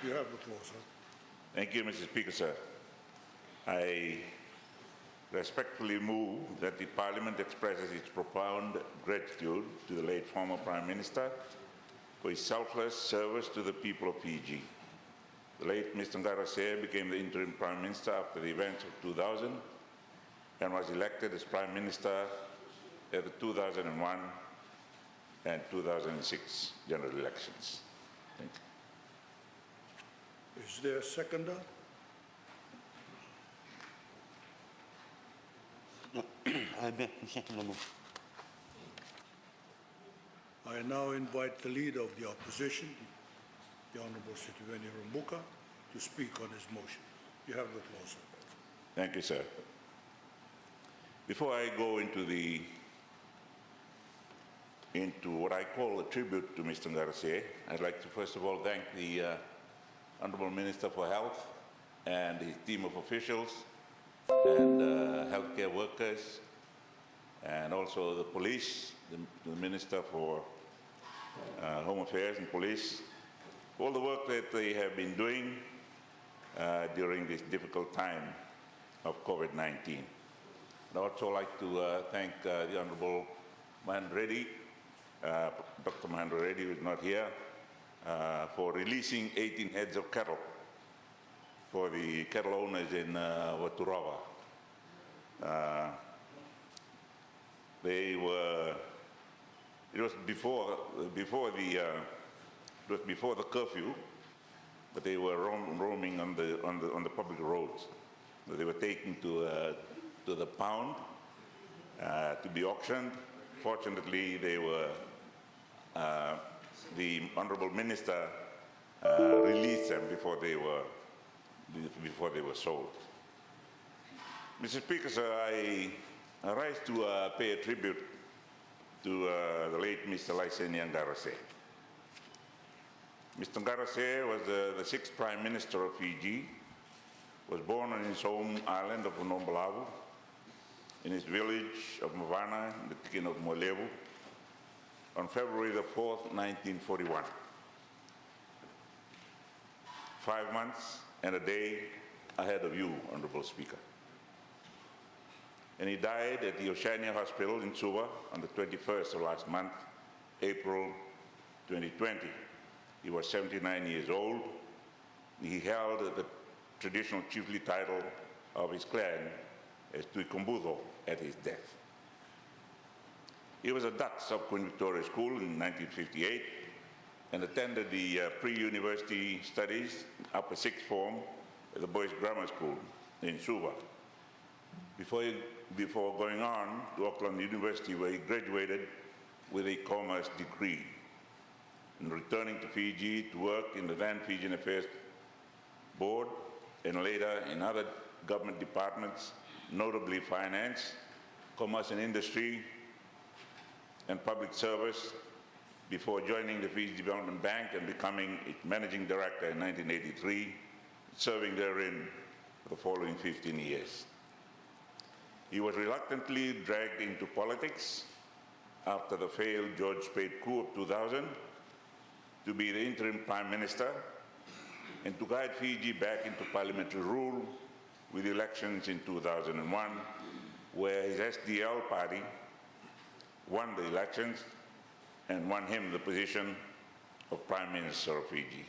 You have the floor, sir. Thank you, Mr. Speaker, sir. I respectfully move that the Parliament expresses its profound gratitude to the late former Prime Minister for his selfless service to the people of Fiji. The late Mr Qarase became the Interim Prime Minister after the events of 2000 and was elected as Prime Minister at the 2001 and 2006 general elections. Thank you. Is there a seconder? I now invite the Leader of the Opposition, the Honourable Sitiveni Rabuka, to speak on his motion. You have the floor, sir. Thank you, sir. Before I go into what I call a tribute to Mr. Qarase, I'd like to first of all thank the Honourable Minister for Health and his team of officials and healthcare workers, and also the police, the Minister for Home Affairs and Police, all the work that they have been doing during this difficult time of COVID-19. I'd also like to thank the Honourable Mahendra Reddy, Dr. Mahendra Reddy, who is not here, for releasing 18 heads of cattle for the cattle owners in Waturawa. It was before the curfew, but they were roaming on the public roads. They were taken to the pound to be auctioned. Fortunately, they were the Honourable Minister released them before they were sold. Mr. Speaker, sir, I rise to pay a tribute to the late Mr. Laisenia Qarase. Mr. Qarase was the 6th Prime Minister of Fiji, was born on his home island of Unombalavu, in his village of Mavana, in the Tikin of Molevu, on February the 4th, 1941. 5 months and a day ahead of you, Honourable Speaker. And he died at the Oceania Hospital in Suva on the 21st of last month, April 2020. He was 79 years old. He held the traditional chiefly title of his clan as Tuikombudo at his death. He was a Dux of Queen Victoria School in 1958 and attended the pre-university studies, upper sixth form, at the Boys Grammar School in Suva, before going on to Auckland University, where he graduated with a commerce degree, and returning to Fiji to work in the then Fijian Affairs Board and later in other government departments, notably finance, commerce and industry, and public service, before joining the Fiji Development Bank and becoming its managing director in 1983, serving therein for the following 15 years. He was reluctantly dragged into politics after the failed George Spade coup of 2000 to be the interim Prime Minister and to guide Fiji back into parliamentary rule with elections in 2001, where his SDL party won the elections and won him the position of Prime Minister of Fiji.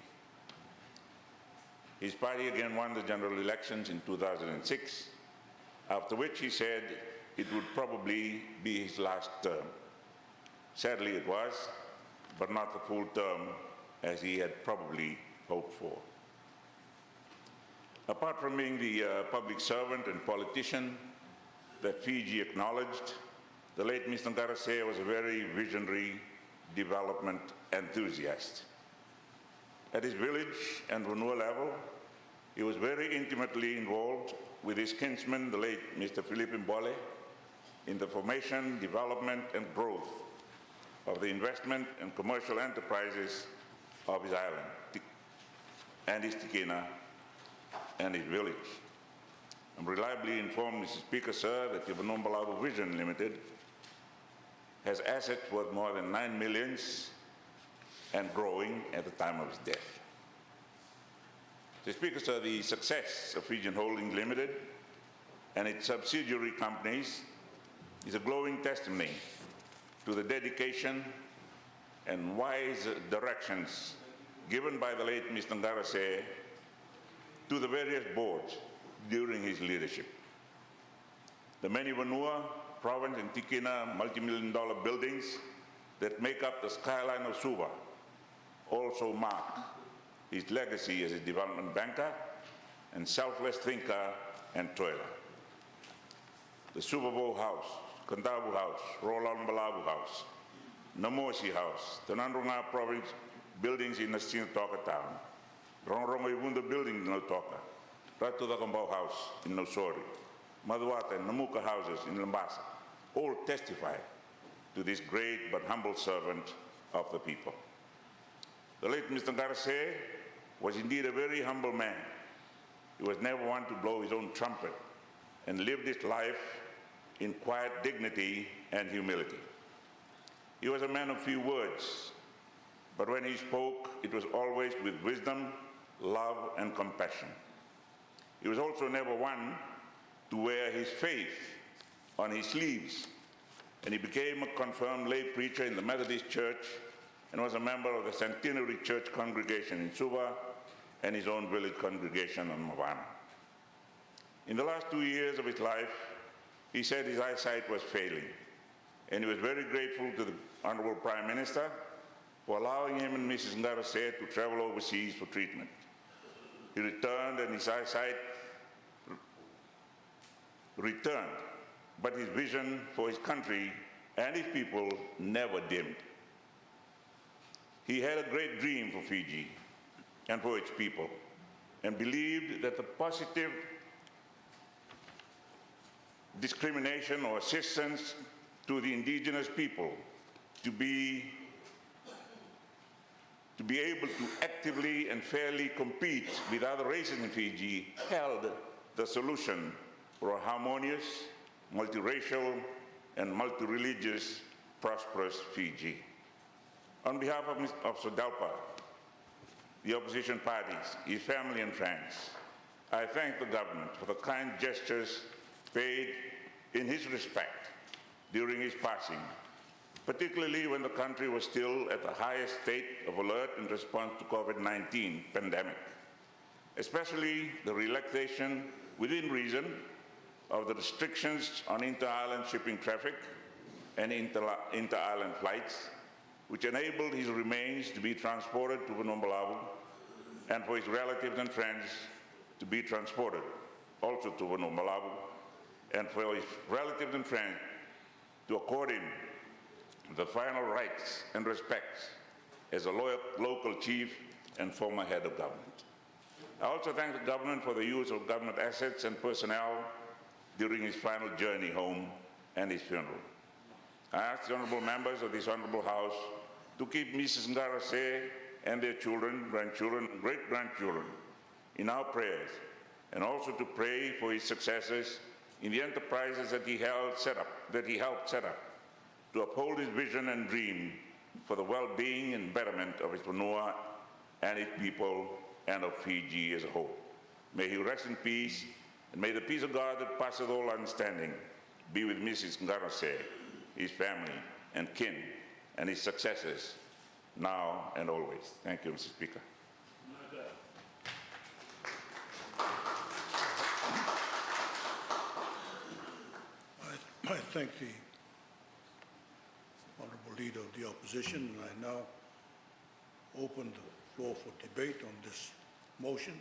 His party again won the general elections in 2006, after which he said it would probably be his last term. Sadly it was, but not the full term as he had probably hoped for. Apart from being the public servant and politician that Fiji acknowledged, the late Mr. Qarase was a very visionary development enthusiast. At his village and Vanua level, he was very intimately involved with his kinsman, the late Mr. Philip Mbole, in the formation, development, and growth of the investment and commercial enterprises of his island, and his tikina, and his village. I'm reliably informed, Mr. Speaker, sir, that the Unombalavu Vision Limited has assets worth more than 9 million and growing at the time of his death. The Speaker, sir, the success of Fijian Holdings Limited and its subsidiary companies is a glowing testimony to the dedication and wise directions given by the late Mr Qarase to the various boards during his leadership. The many Vanua, Province and Tikina multi-million-dollar buildings that make up the skyline of Suva also mark his legacy as a development banker and selfless thinker and toiler. The Suva House, Kandabu House, Roland Balabu House, Namosi House, Tanandronga Province buildings in the Sinatoka town, Rongrongwibunda building in Notoka, Ratudakambao House in Nosori, Maduata and Namuka houses in Lambasa, all testify to this great but humble servant of the people. The late Mr. Qarase was indeed a very humble man. He was never one to blow his own trumpet and lived his life in quiet dignity and humility. He was a man of few words, but when he spoke, it was always with wisdom, love, and compassion. He was also never one to wear his faith on his sleeves, and he became a confirmed lay preacher in the Methodist Church and was a member of the Centenary Church congregation in Suva and his own village congregation on Mavana. In the last 2 years of his life, he said his eyesight was failing, and he was very grateful to the Honorable Prime Minister for allowing him and Mrs. Qarase to travel overseas for treatment. He returned and his eyesight returned, but his vision for his country and his people never dimmed. He had a great dream for Fiji and for its people, and believed that the positive discrimination or assistance to the indigenous people to be able to actively and fairly compete with other races in Fiji held the solution for a harmonious, multiracial, and multi-religious, prosperous Fiji. On behalf of Sodalpa, the opposition parties, his family and friends, I thank the government for the kind gestures paid in his respect during his passing, particularly when the country was still at the highest state of alert in response to COVID-19 pandemic, especially the relaxation within reason of the restrictions on inter-island shipping traffic and inter-island flights, which enabled his remains to be transported to Vanuatu and for his relatives and friends to be transported also to Vanuatu, and for his relatives and friends to accord him the final rights and respects as a local chief and former head of government. I also thank the government for the use of government assets and personnel during his final journey home and his funeral. I ask the honourable members of this honourable House to keep Mrs. Qarase and their children, grandchildren, and great-grandchildren in our prayers, and also to pray for his successors in the enterprises that he helped set up, to uphold his vision and dream for the well-being and betterment of his Vanua and its people and of Fiji as a whole. May he rest in peace, and may the peace of God that passeth all understanding be with Mrs. Qarase, his family and kin, and his successors, now and always. Thank you, Mr. Speaker. I thank the Honourable Leader of the Opposition, and I now open the floor for debate on this motion,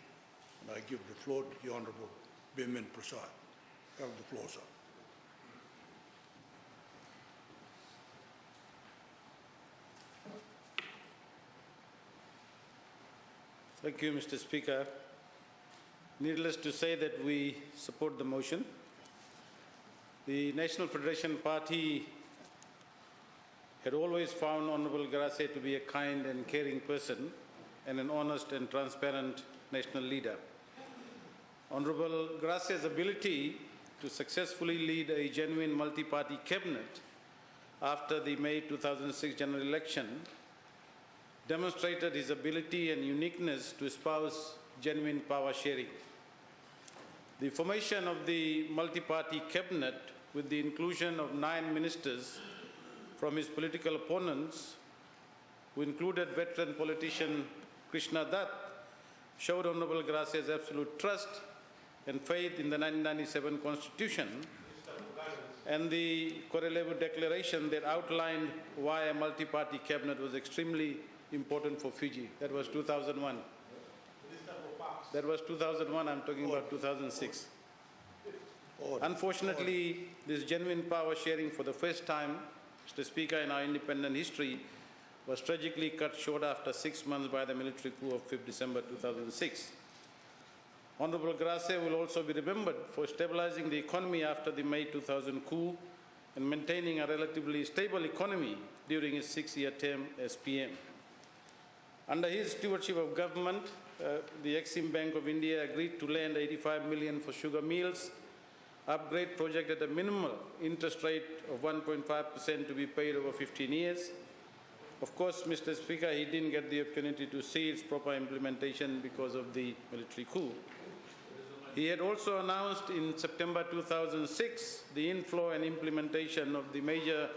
and I give the floor to the Honourable Bimin Prasad. Have the floor, sir. Thank you, Mr. Speaker. Needless to say that we support the motion. The National Federation Party had always found Honourable Qarase to be a kind and caring person and an honest and transparent national leader. Honourable Qarase's ability to successfully lead a genuine multi-party cabinet after the May 2006 general election demonstrated his ability and uniqueness to espouse genuine power sharing. The formation of the multi-party cabinet with the inclusion of 9 ministers from his political opponents, who included veteran politician Krishna Dutt, showed Honorable Qarase's absolute trust and faith in the 1997 Constitution and the correlative declaration that outlined why a multi-party cabinet was extremely important for Fiji. That was 2001. That was 2001, I'm talking about 2006. Unfortunately, this genuine power sharing for the first time, Mr. Speaker, in our independent history, was tragically cut short after 6 months by the military coup of 5th December 2006. Honorable Qarase will also be remembered for stabilizing the economy after the May 2000 coup and maintaining a relatively stable economy during his 6-year term as PM. Under his stewardship of government, the Exim Bank of India agreed to lend 85 million for sugar mills, upgrade project at a minimal interest rate of 1.5% to be paid over 15 years. Of course, Mr. Speaker, he didn't get the opportunity to see its proper implementation because of the military coup. He had also announced in September 2006 the inflow and implementation of the major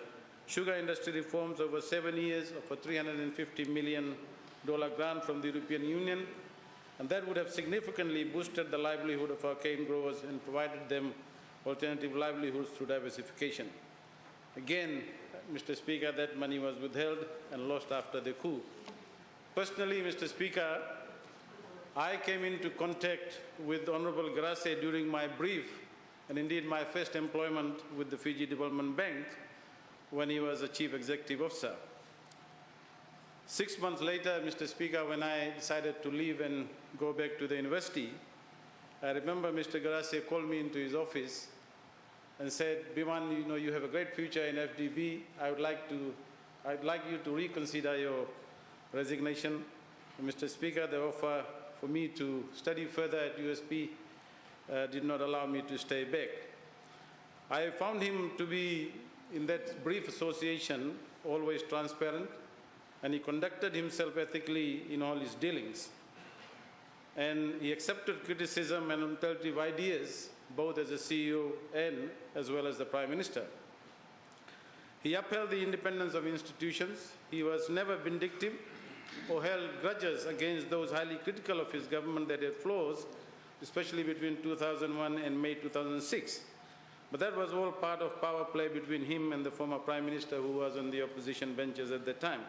sugar industry reforms over 7 years of a $350 million grant from the European Union, and that would have significantly boosted the livelihood of our cane growers and provided them alternative livelihoods through diversification. Again, Mr. Speaker, that money was withheld and lost after the coup. Personally, Mr. Speaker, I came into contact with Honorable Qarase during my brief and indeed my first employment with the Fiji Development Bank when he was a Chief Executive Officer. 6 months later, Mr. Speaker, when I decided to leave and go back to the university, I remember Mr. Qarase called me into his office and said, Biman, you know, you have a great future in FDB. I'd like you to reconsider your resignation. And Mr. Speaker, the offer for me to study further at USP did not allow me to stay back. I found him to be, in that brief association, always transparent, and he conducted himself ethically in all his dealings. And he accepted criticism and alternative ideas, both as a CEO and as well as the Prime Minister. He upheld the independence of institutions. He was never vindictive or held grudges against those highly critical of his government that had flaws, especially between 2001 and May 2006. But that was all part of power play between him and the former Prime Minister who was on the opposition benches at that time.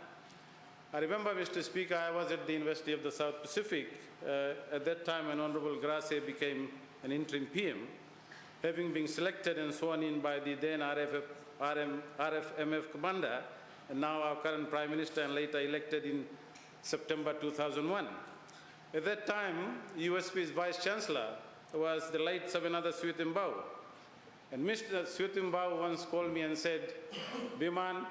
I remember, Mr. Speaker, I was at the University of the South Pacific at that time when Honorable Qarase became an interim PM, having been selected and sworn in by the then RFMF commander, and now our current Prime Minister, and later elected in September 2001. At that time, USP's Vice Chancellor was the late Sabanada Sitiveni. And Mr. Sitiveni once called me and said, Biman,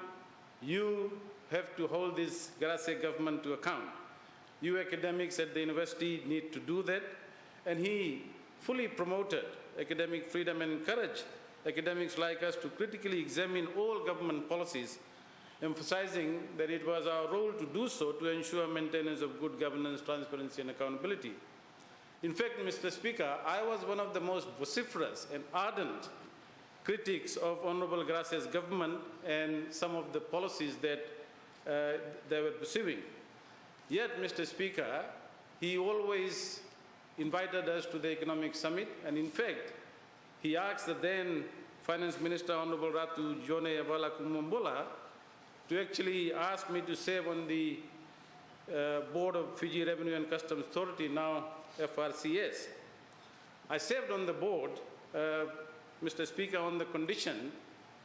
you have to hold this Qarase government to account. You academics at the university need to do that. And he fully promoted academic freedom and encouraged academics like us to critically examine all government policies, emphasizing that it was our role to do so to ensure maintenance of good governance, transparency, and accountability. In fact, Mr. Speaker, I was one of the most vociferous and ardent critics of Honorable Qarase's government and some of the policies that they were pursuing. Yet, Mr. Speaker, he always invited us to the economic summit, and in fact, he asked the then Finance Minister, Honorable Ratu Jone Avala Kumumbola, to actually ask me to serve on the board of Fiji Revenue and Customs Authority, now FRCS. I served on the board, Mr. Speaker, on the condition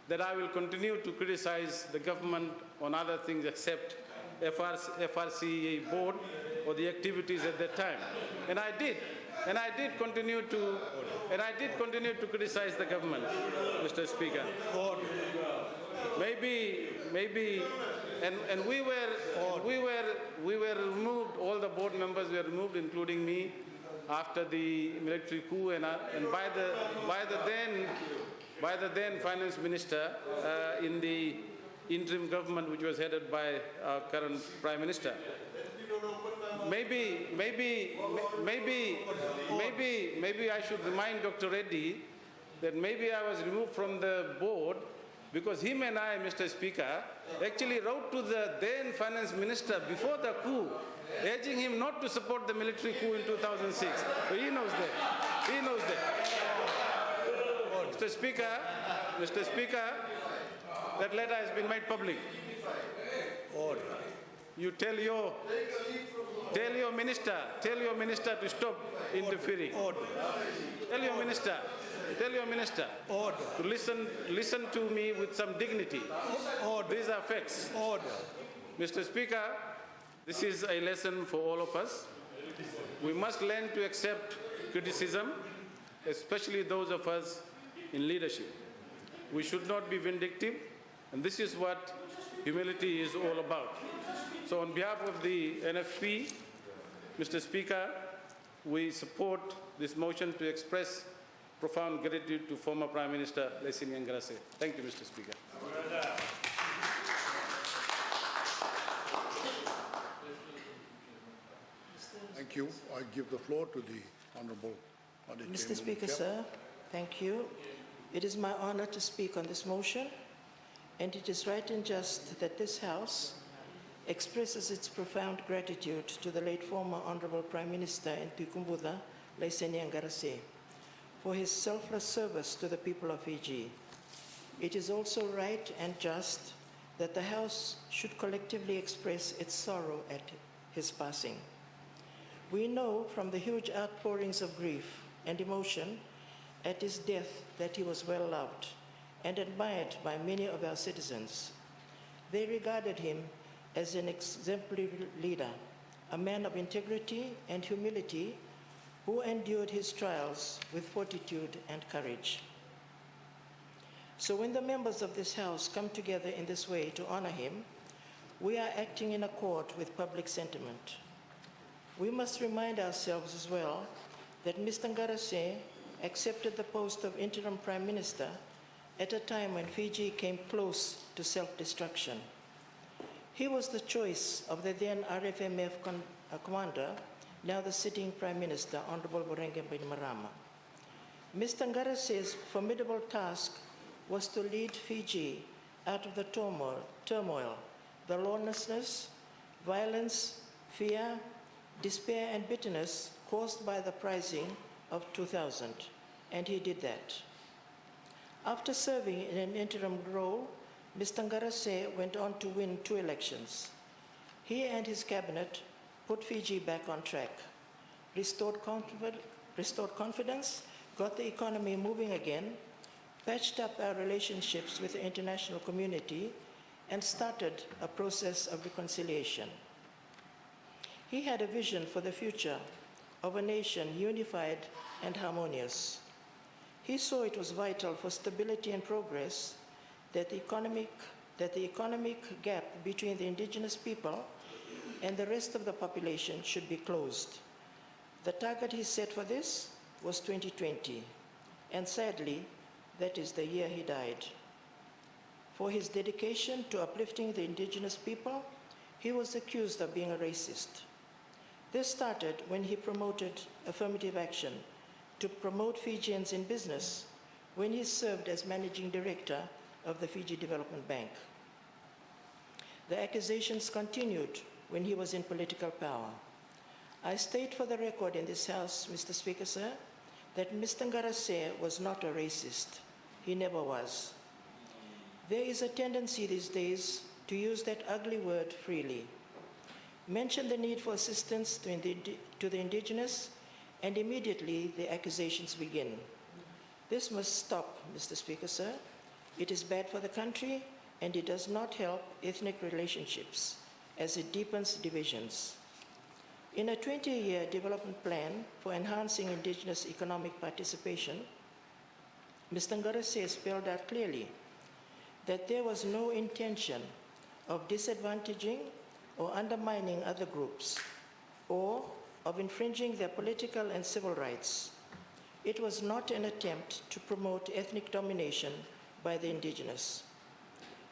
that I will continue to criticize the government on other things except FRCA board or the activities at that time. And I did. And I did continue to criticize the government, Mr. Speaker. Maybe, and we were removed, all the board members were removed, including me, after the military coup, and by the then Finance Minister in the interim government, which was headed by our current Prime Minister. maybe I should remind Dr. Reddy that maybe I was removed from the board because him and I, Mr. Speaker, actually wrote to the then finance minister before the coup, urging him not to support the military coup in 2006. So he knows that. He knows that. Mr. Speaker, that letter has been made public. Order. You tell your minister to stop interfering. Order. Tell your minister Order. to listen to me with some dignity. Order. These are facts. Order. Mr. Speaker, this is a lesson for all of us. We must learn to accept criticism, especially those of us in leadership. We should not be vindictive, and this is what humility is all about. So on behalf of the NFP, Mr. Speaker, we support this motion to express profound gratitude to former Prime Minister Sitiveni Qarase. Thank you, Mr. Speaker. Thank you. I give the floor to the Honourable Mr. Speaker, sir, thank you. It is my honor to speak on this motion, and it is right and just that this House expresses its profound gratitude to the late former Honourable Prime Minister and Tukumbuda, Sitiveni Qarase, for his selfless service to the people of Fiji. It is also right and just that the House should collectively express its sorrow at his passing. We know from the huge outpourings of grief and emotion at his death that he was well loved and admired by many of our citizens. They regarded him as an exemplary leader, a man of integrity and humility who endured his trials with fortitude and courage. So when the members of this House come together in this way to honor him, we are acting in accord with public sentiment. We must remind ourselves as well that Mr. Qarase accepted the post of Interim Prime Minister at a time when Fiji came close to self-destruction. He was the choice of the then RFMF commander, now the sitting Prime Minister, Honourable Burenge Bainimarama. Mr. Qarase's formidable task was to lead Fiji out of the turmoil, the lawlessness, violence, fear, despair and bitterness caused by the uprising of 2000, and he did that. After serving in an interim role, Mr. Qarase went on to win 2 elections. He and his cabinet put Fiji back on track, restored confidence, got the economy moving again, patched up our relationships with the international community, and started a process of reconciliation. He had a vision for the future of a nation unified and harmonious. He saw it was vital for stability and progress that the economic gap between the indigenous people and the rest of the population should be closed. The target he set for this was 2020, and sadly, that is the year he died. For his dedication to uplifting the indigenous people, he was accused of being a racist. This started when he promoted affirmative action to promote Fijians in business when he served as managing director of the Fiji Development Bank. The accusations continued when he was in political power. I state for the record in this House, Mr. Speaker, sir, that Mr. Qarase was not a racist. He never was. There is a tendency these days to use that ugly word freely. Mention the need for assistance to the indigenous, and immediately the accusations begin. This must stop, Mr. Speaker, sir. It is bad for the country, and it does not help ethnic relationships, as it deepens divisions. In a 20-year development plan for enhancing indigenous economic participation, Mr. Qarase spelled out clearly that there was no intention of disadvantaging or undermining other groups, or of infringing their political and civil rights. It was not an attempt to promote ethnic domination by the indigenous.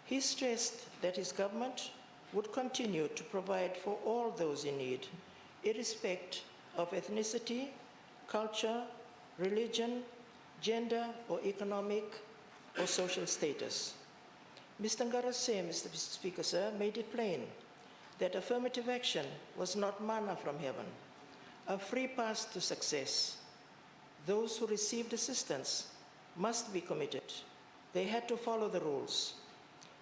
He stressed that his government would continue to provide for all those in need, irrespective of ethnicity, culture, religion, gender, or economic or social status. Mr. Qarase, Mr. Speaker, sir, made it plain that affirmative action was not manna from heaven, a free pass to success. Those who received assistance must be committed. They had to follow the rules.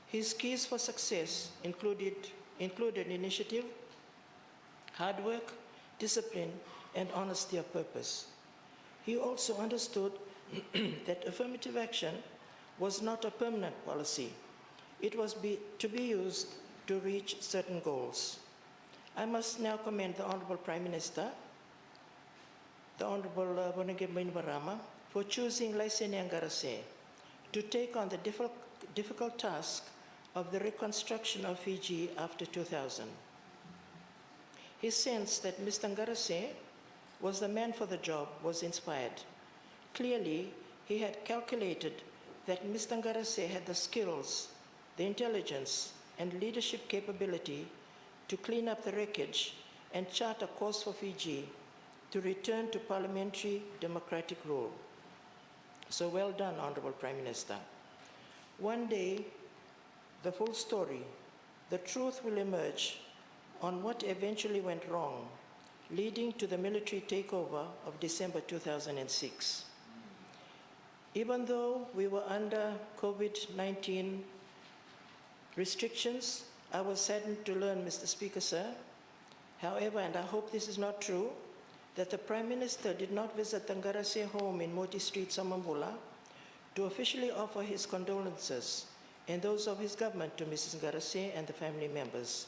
His keys for success included initiative, hard work, discipline, and honesty of purpose. He also understood that affirmative action was not a permanent policy. It was to be used to reach certain goals. I must now commend the Honorable Prime Minister, the Honorable Bonegin Barama, for choosing Laisenia Qarase to take on the difficult task of the reconstruction of Fiji after 2000. His sense that Mr. Qarase was the man for the job was inspired. Clearly, he had calculated that Mr. Qarase had the skills, the intelligence, and leadership capability to clean up the wreckage and chart a course for Fiji to return to parliamentary democratic rule. So well done, Honorable Prime Minister. One day, the full story, the truth will emerge on what eventually went wrong, leading to the military takeover of December 2006. Even though we were under COVID-19 restrictions, I was saddened to learn, Mr. Speaker, sir, however, and I hope this is not true, that the Prime Minister did not visit the Qarase home in Moti Street, Samambula, to officially offer his condolences and those of his government to Mrs. Qarase and the family members.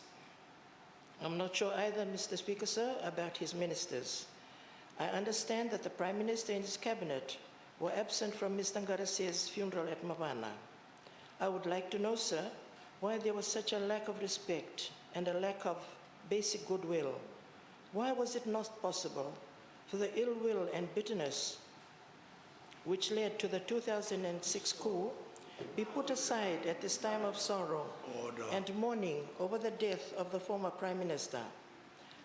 I'm not sure either, Mr. Speaker, sir, about his ministers. I understand that the Prime Minister and his cabinet were absent from Mr. Qarase's funeral at Mavana. I would like to know, sir, why there was such a lack of respect and a lack of basic goodwill. Why was it not possible for the ill will and bitterness which led to the 2006 coup be put aside at this time of sorrow and mourning over the death of the former Prime Minister?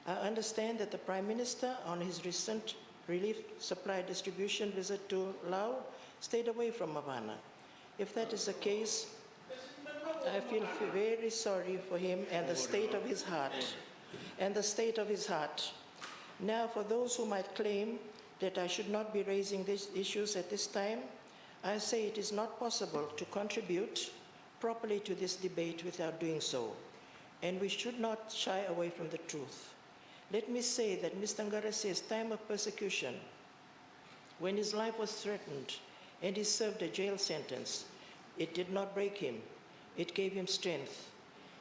I understand that the Prime Minister, on his recent relief supply distribution visit to Laos, stayed away from Mavana. If that is the case, I feel very sorry for him and the state of his heart. Now, for those who might claim that I should not be raising these issues at this time, I say it is not possible to contribute properly to this debate without doing so, and we should not shy away from the truth. Let me say that Mr. Qarase's time of persecution, when his life was threatened and he served a jail sentence, it did not break him. It gave him strength.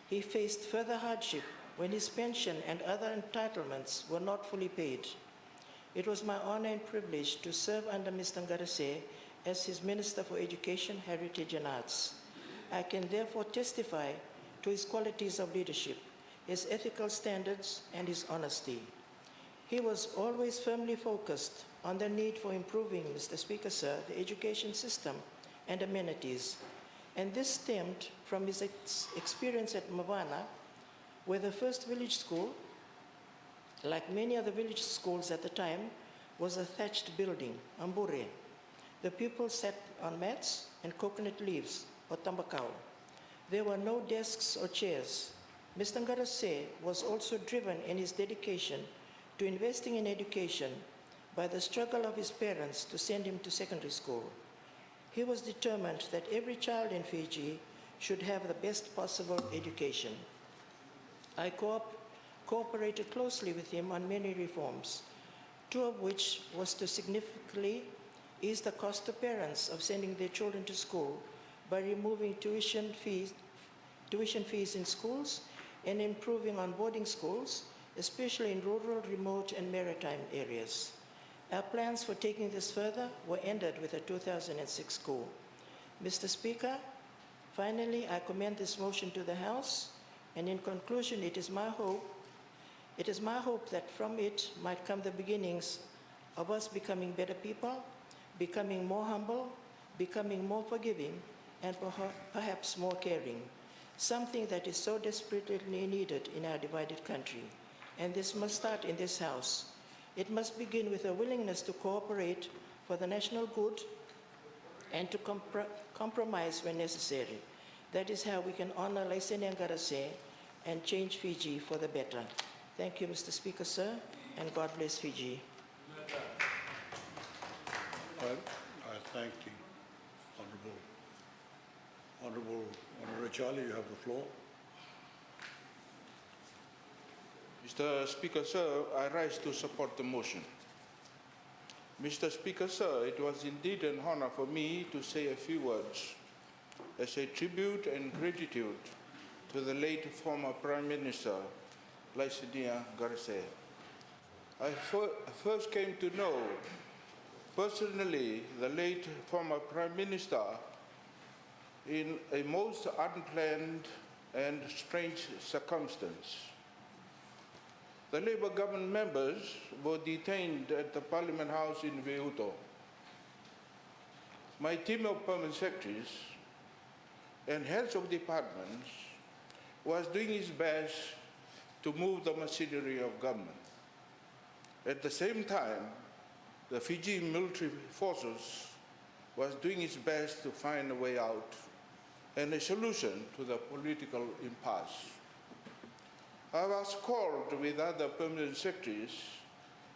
He faced further hardship when his pension and other entitlements were not fully paid. It was my honor and privilege to serve under Mr. Qarase as his Minister for Education, Heritage and Arts. I can therefore testify to his qualities of leadership, his ethical standards, and his honesty. He was always firmly focused on the need for improving, Mr. Speaker, sir, the education system and amenities. And this stemmed from his experience at Mavana, where the first village school, like many other village schools at the time, was a thatched building, ambure. The pupils sat on mats and coconut leaves or tambakau. There were no desks or chairs. Mr. Qarase was also driven in his dedication to investing in education by the struggle of his parents to send him to secondary school. He was determined that every child in Fiji should have the best possible education. I cooperated closely with him on many reforms, two of which was to significantly ease the cost to parents of sending their children to school by removing tuition fees in schools and improving on boarding schools, especially in rural, remote, and maritime areas. Our plans for taking this further were ended with the 2006 coup. Mr. Speaker, finally, I commend this motion to the House, and in conclusion, it is my hope that from it might come the beginnings of us becoming better people, becoming more humble, becoming more forgiving, and perhaps more caring, something that is so desperately needed in our divided country. and this must start in this House. It must begin with a willingness to cooperate for the national good and to compromise when necessary. That is how we can honor Sitiveni Qarase and change Fiji for the better. Thank you, Mr. Speaker, sir, and God bless Fiji. I thank the Honourable Charlie, you have the floor. Mr. Speaker, sir, I rise to support the motion. Mr. Speaker, sir, it was indeed an honor for me to say a few words as a tribute and gratitude to the late former Prime Minister, Sitiveni Qarase. I first came to know personally the late former Prime Minister in a most unplanned and strange circumstance. The Labour government members were detained at the Parliament House in Veuto. My team of permanent secretaries and heads of departments was doing its best to move the machinery of government. At the same time, the Fiji military forces was doing its best to find a way out and a solution to the political impasse. I was called with other permanent secretaries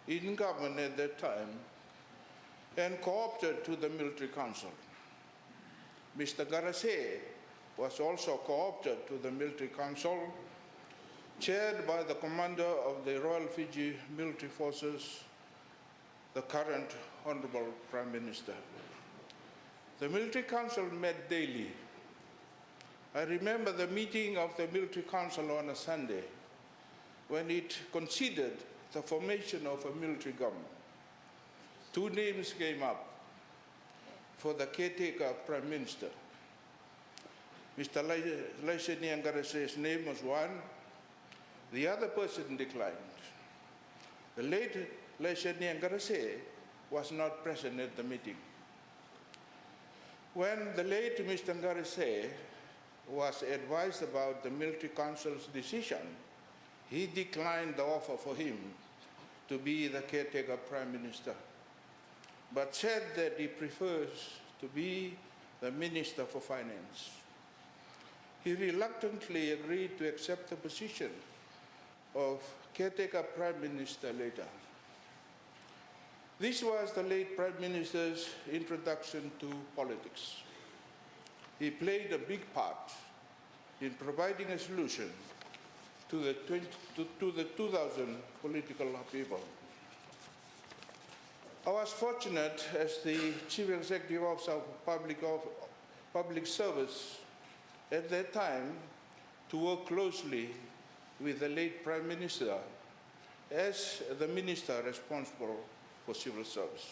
in government at that time and co-opted to the military council. Mr. Qarase was also co-opted to the military council, chaired by the commander of the Royal Fiji Military Forces, the current Honourable Prime Minister. The military council met daily. I remember the meeting of the military council on a Sunday when it considered the formation of a military government. Two names came up for the caretaker Prime Minister. Mr. Sitiveni Qarase's name was one. The other person declined. The late Sitiveni Qarase was not present at the meeting. When the late Mr. Qarase was advised about the military council's decision, he declined the offer for him to be the caretaker Prime Minister, but said that he prefers to be the Minister for Finance. He reluctantly agreed to accept the position of caretaker Prime Minister later. This was the late Prime Minister's introduction to politics. He played a big part in providing a solution to the 2000 political upheaval. I was fortunate as the Chief Executive Officer of Public Service at that time to work closely with the late Prime Minister as the Minister responsible for civil service.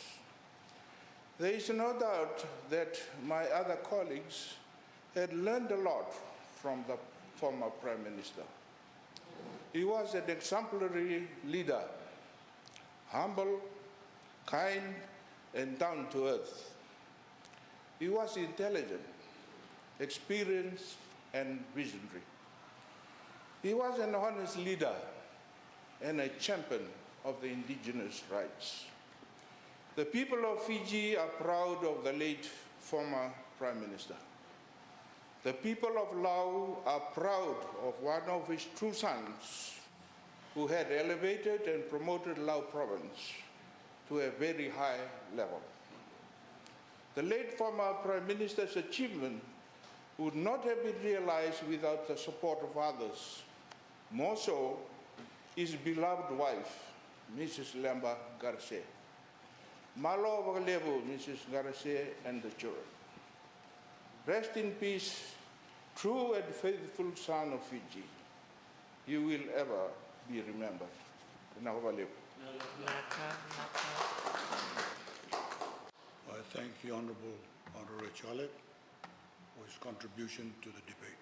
There is no doubt that my other colleagues had learned a lot from the former Prime Minister. He was an exemplary leader, humble, kind, and down to earth. He was intelligent, experienced, and visionary. He was an honest leader and a champion of the indigenous rights. The people of Fiji are proud of the late former Prime Minister. The people of Laos are proud of one of his true sons who had elevated and promoted Laos province to a very high level. The late former Prime Minister's achievement would not have been realized without the support of others, more so his beloved wife, Mrs. Lamba Qarase. Malo Vagalevu, Mrs. Qarase, and the children. Rest in peace, true and faithful son of Fiji. You will ever be remembered. I thank the Honourable Charlie for his contribution to the debate.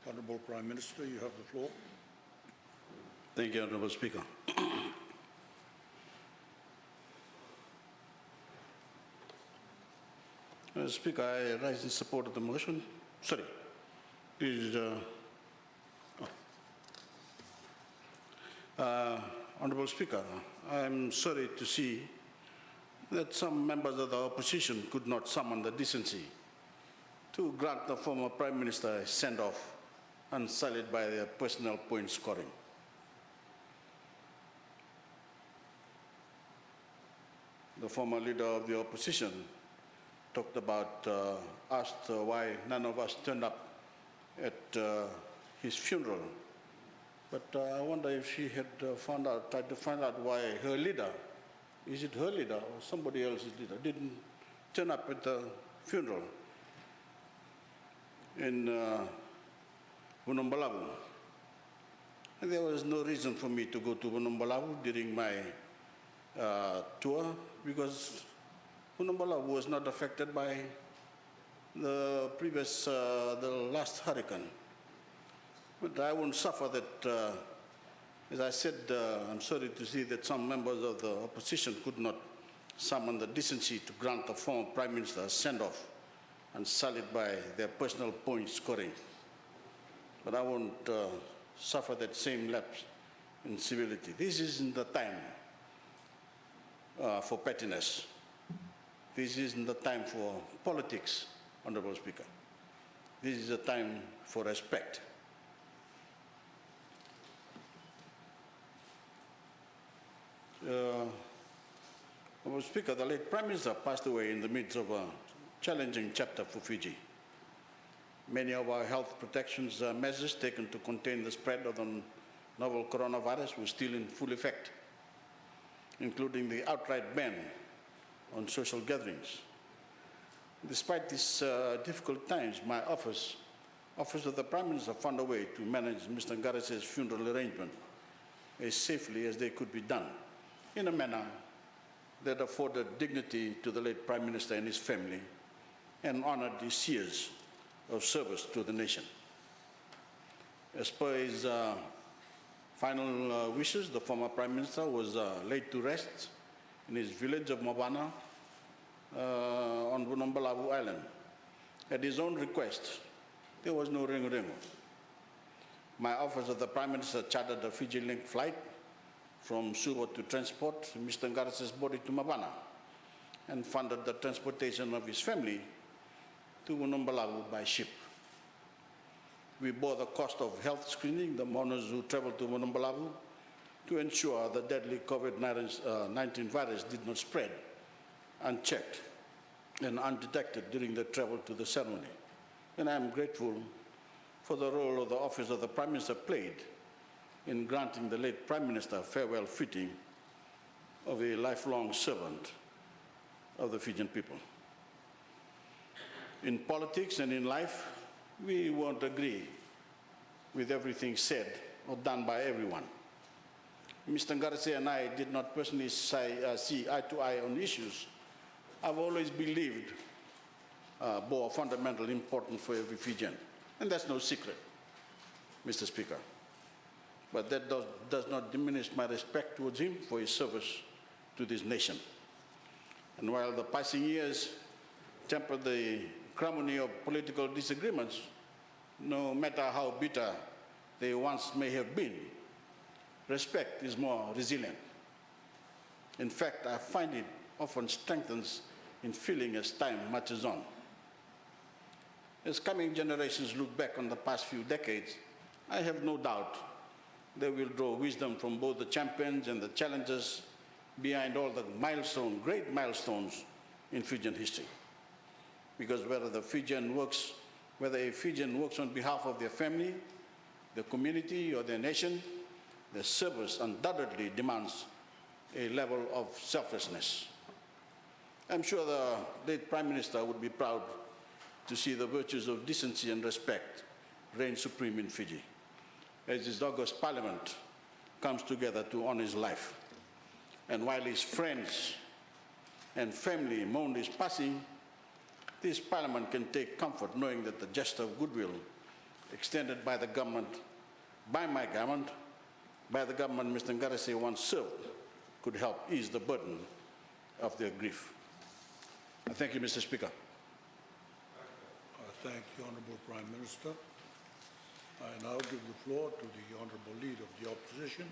Honourable Prime Minister, you have the floor. Thank you, Honourable Speaker. Speaker, I rise in support of the motion. Sorry, please Honourable Speaker, I'm sorry to see that some members of the opposition could not summon the decency to grant the former Prime Minister a send-off unsullied by their personal point scoring. The former leader of the opposition talked about, asked why none of us turned up at his funeral. But I wonder if she had tried to find out why her leader, is it her leader or somebody else's leader, didn't turn up at the funeral in Vunumbalavu. And there was no reason for me to go to Vunumbalavu during my tour because Vunumbalavu was not affected by the previous, the last hurricane. But I won't suffer that, as I said, I'm sorry to see that some members of the opposition could not summon the decency to grant the former Prime Minister a send-off and sullied by their personal point scoring. But I won't suffer that same lapse in civility. This isn't the time for pettiness. This isn't the time for politics, Honourable Speaker. This is a time for respect. Honourable Speaker, the late Prime Minister passed away in the midst of a challenging chapter for Fiji. Many of our health protections measures taken to contain the spread of the novel coronavirus were still in full effect, including the outright ban on social gatherings. Despite these difficult times, my office of the Prime Minister found a way to manage Mr Qarase's funeral arrangement as safely as they could be done, in a manner that afforded dignity to the late Prime Minister and his family and honored his years of service to the nation. As per his final wishes, the former Prime Minister was laid to rest in his village of Mabana on Vunumbalavu Island. At his own request, there was no ringu-ringu. My office of the Prime Minister chartered a Fiji link flight from Suva to transport Mr Qarase's body to Mabana and funded the transportation of his family to Vunumbalavu by ship. We bore the cost of health screening the mourners who traveled to Vunumbalavu to ensure the deadly COVID-19 virus did not spread unchecked and undetected during the travel to the ceremony. And I am grateful for the role of the office of the Prime Minister played in granting the late Prime Minister a farewell fitting of a lifelong servant of the Fijian people. In politics and in life, we won't agree with everything said or done by everyone. Mr Qarase and I did not personally see eye to eye on issues I've always believed bore fundamental importance for every Fijian. And that's no secret, Mr. Speaker. But that does not diminish my respect towards him for his service to this nation. And while the passing years tempered the acrimony of political disagreements, no matter how bitter they once may have been, respect is more resilient. In fact, I find it often strengthens in feeling as time marches on. As coming generations look back on the past few decades, I have no doubt they will draw wisdom from both the champions and the challenges behind all the great milestones in Fijian history. Because whether a Fijian works on behalf of their family, their community, or their nation, their service undoubtedly demands a level of selflessness. I'm sure the late Prime Minister would be proud to see the virtues of decency and respect reign supreme in Fiji, as his august Parliament comes together to honor his life. And while his friends and family mourn his passing, this Parliament can take comfort knowing that the gesture of goodwill extended by the government, by my government, by the government Mr Qarase once served, could help ease the burden of their grief. I thank you, Mr. Speaker. I thank the Honourable Prime Minister. I now give the floor to the Honourable Leader of the Opposition,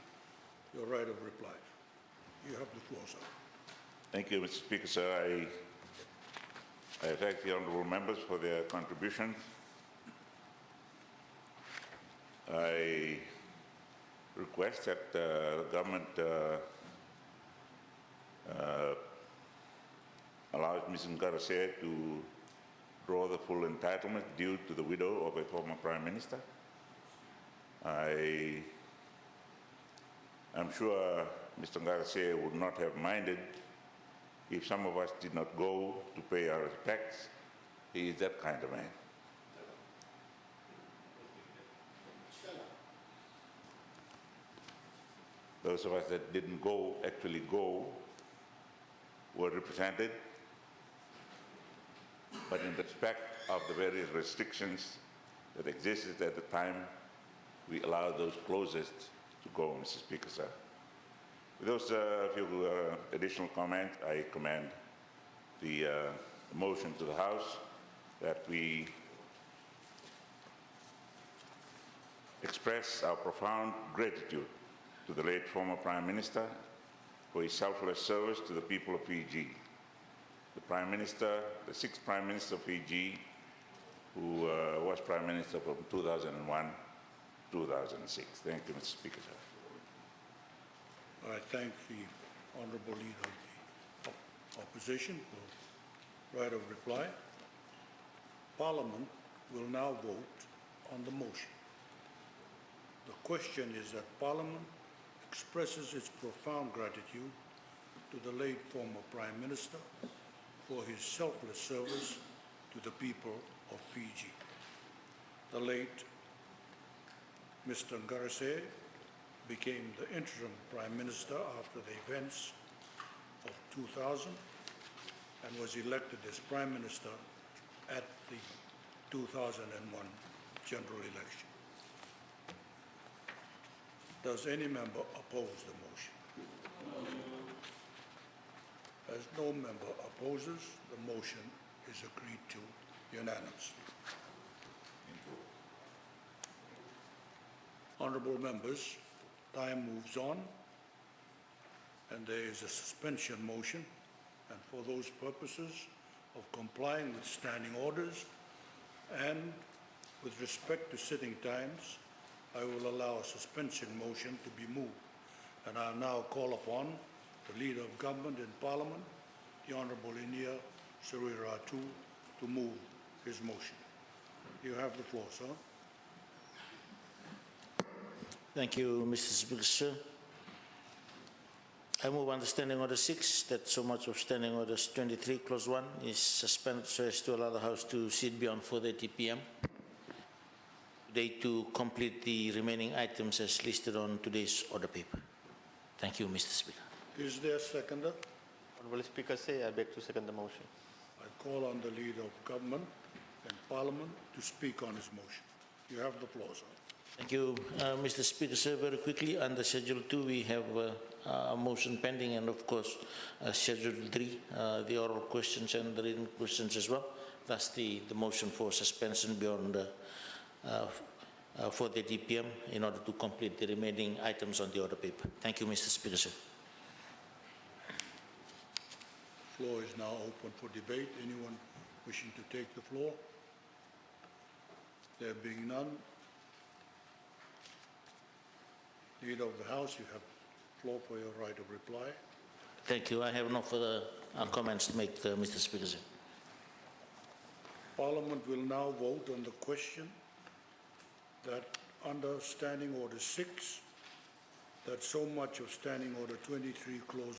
your right of reply. You have the floor, sir. Thank you, Mr. Speaker, sir. I thank the honourable members for their contributions. I request that the government allows Mr Qarase to draw the full entitlement due to the widow of a former Prime Minister. I'm sure Mr Qarase would not have minded if some of us did not go to pay our respects. He is that kind of man. Those of us that didn't go, actually go, were represented, but in respect of the various restrictions that existed at the time, we allowed those closest to go, Mr. Speaker, sir. With those few additional comments, I commend the motion to the House that we express our profound gratitude to the late former Prime Minister for his selfless service to the people of Fiji. The Prime Minister, the sixth Prime Minister of Fiji, who was Prime Minister from 2001 to 2006. Thank you, Mr. Speaker, sir. I thank the Honourable Leader of the Opposition for right of reply. Parliament will now vote on the motion. The question is that Parliament expresses its profound gratitude to the late former Prime Minister for his selfless service to the people of Fiji. The late Mr Qarase became the interim Prime Minister after the events of 2000 and was elected as Prime Minister at the 2001 general election. Does any member oppose the motion? As no member opposes, the motion is agreed to unanimously. Honourable members, time moves on and there is a suspension motion, and for those purposes of complying with standing orders and with respect to sitting times, I will allow a suspension motion to be moved. And I now call upon the Leader of Government in Parliament, the Honourable Inia Ratu, to move his motion. You have the floor, sir. Thank you, Mr. Speaker, sir. I move under Standing Order 6 that so much of Standing Orders 23, Clause 1 is suspended so as to allow the House to sit beyond 4:30 p.m. today to complete the remaining items as listed on today's order paper. Thank you, Mr. Speaker. Is there a seconder? Honourable Speaker, I beg to second the motion. I call on the Leader of Government and Parliament to speak on his motion. You have the floor, sir. Thank you, Mr. Speaker, sir. Very quickly, under Schedule 2, we have a motion pending, and of course, Schedule 3, the oral questions and the written questions as well. Thus, the motion for suspension beyond 4:30 p.m. in order to complete the remaining items on the order paper. Thank you, Mr. Speaker, sir. The floor is now open for debate. Anyone wishing to take the floor? There being none, Leader of the House, you have the floor for your right of reply. Thank you. I have no further comments to make, Mr. Speaker, sir. Parliament will now vote on the question that under Standing Order 6, that so much of Standing Order 23, Clause